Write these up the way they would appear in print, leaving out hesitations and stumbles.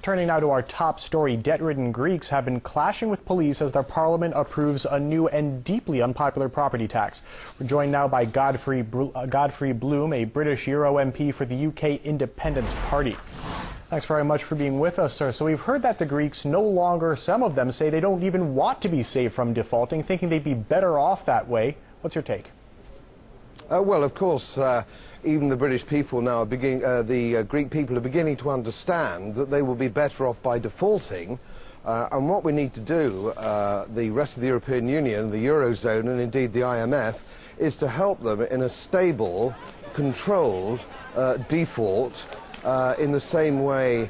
Turning now to our top story, debt-ridden Greeks have been clashing with police as their parliament approves a new and deeply unpopular property tax. We're joined now by Godfrey Bloom, a British Euro MP for the UK Independence Party. Thanks very much for being with us, sir. So we've heard that the Greeks no longer, some of them say they don't even want to be saved from defaulting, thinking they'd be better off that way. What's your take? Well, of course, even the British people now are beginning, the Greek people are beginning to understand that they will be better off by defaulting. And what we need to do, the rest of the European Union, the Eurozone, and indeed the IMF, is to help them in a stable, controlled default in the same way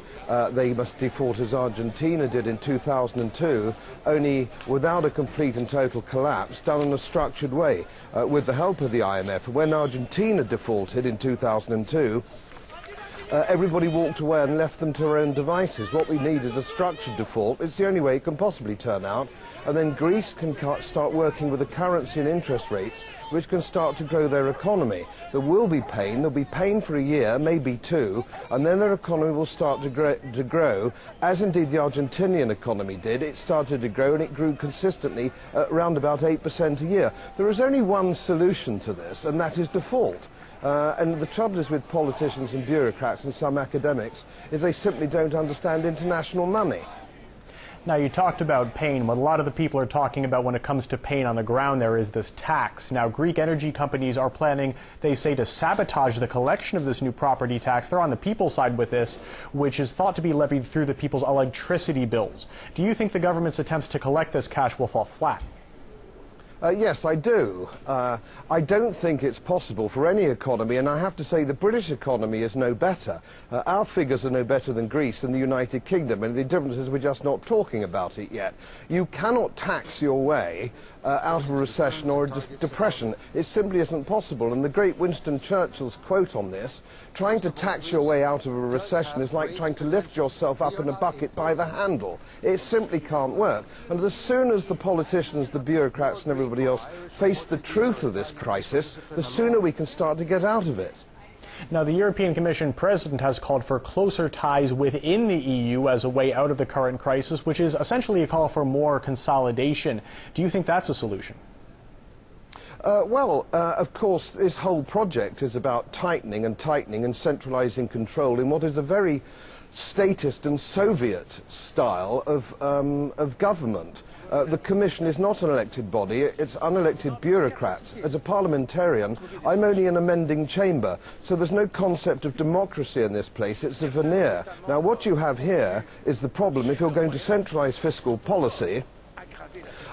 they must default as Argentina did in 2002, only without a complete and total collapse, done in a structured way with the help of the IMF. When Argentina defaulted in 2002, everybody walked away and left them to their own devices. What we need is a structured default. It's the only way it can possibly turn out. And then Greece can start working with the currency and interest rates, which can start to grow their economy. There will be pain. There'll be pain for a year, maybe two, and then their economy will start to grow, as indeed the Argentinian economy did. It started to grow, and it grew consistently at around about 8% a year. There is only one solution to this, and that is default. And the trouble is with politicians and bureaucrats and some academics is they simply don't understand international money. Now, you talked about pain. What a lot of the people are talking about when it comes to pain on the ground there is this tax. Now, Greek energy companies are planning, they say, to sabotage the collection of this new property tax. They're on the people's side with this, which is thought to be levied through the people's electricity bills. Do you think the government's attempts to collect this cash will fall flat? Yes, I do. I don't think it's possible for any economy, and I have to say the British economy is no better. Our figures are no better than Greece and the United Kingdom, and the difference is we're just not talking about it yet. You cannot tax your way out of a recession or a depression. It simply isn't possible, and the great Winston Churchill's quote on this, trying to tax your way out of a recession is like trying to lift yourself up in a bucket by the handle. It simply can't work. And as soon as the politicians, the bureaucrats and everybody else face the truth of this crisis, the sooner we can start to get out of it. Now, the European Commission president has called for closer ties within the EU as a way out of the current crisis, which is essentially a call for more consolidation. Do you think that's a solution? Of course, this whole project is about tightening and centralising control in what is a very statist and Soviet style of government. The Commission is not an elected body, it's unelected bureaucrats. As a parliamentarian, I'm only an amending chamber, so there's no concept of democracy in this place, it's a veneer. Now, what you have here is the problem. If you're going to centralise fiscal policy,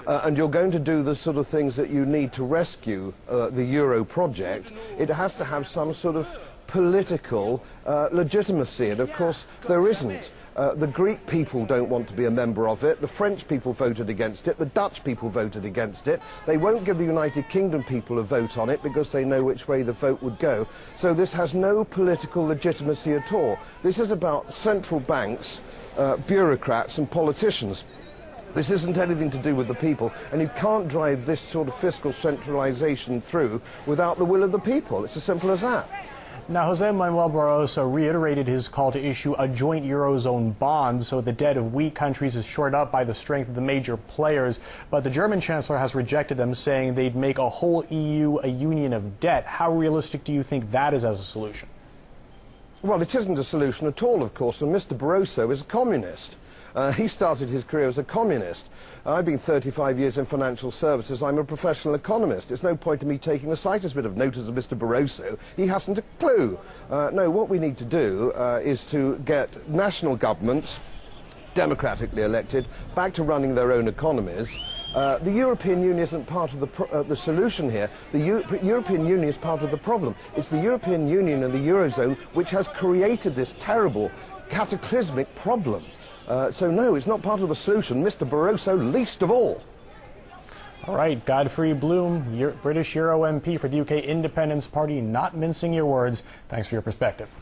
and you're going to do the sort of things that you need to rescue the Euro project, it has to have some sort of political legitimacy, and of course there isn't. The Greek people don't want to be a member of it, the French people voted against it, the Dutch people voted against it. They won't give the United Kingdom people a vote on it because they know which way the vote would go. So this has no political legitimacy at all. This is about central banks, bureaucrats and politicians. This isn't anything to do with the people, and you can't drive this sort of fiscal centralisation through without the will of the people. It's as simple as that. Now, Jose Manuel Barroso reiterated his call to issue a joint Eurozone bond so the debt of weak countries is shored up by the strength of the major players. But the German Chancellor has rejected them, saying they'd make a whole EU a union of debt. How realistic do you think that is as a solution? Well, it isn't a solution at all, of course, and Mr. Barroso is a communist. He started his career as a communist. I've been 35 years in financial services. I'm a professional economist. There's no point in me taking the slightest bit of notice of Mr. Barroso. He hasn't a clue. No, what we need to do is to get national governments, democratically elected, back to running their own economies. The European Union isn't part of the solution here. The European Union is part of the problem. It's the European Union and the Eurozone which has created this terrible, cataclysmic problem. So no, it's not part of the solution. Mr. Barroso least of all. All right, Godfrey Bloom, British Euro MP for the UK Independence Party, not mincing your words. Thanks for your perspective.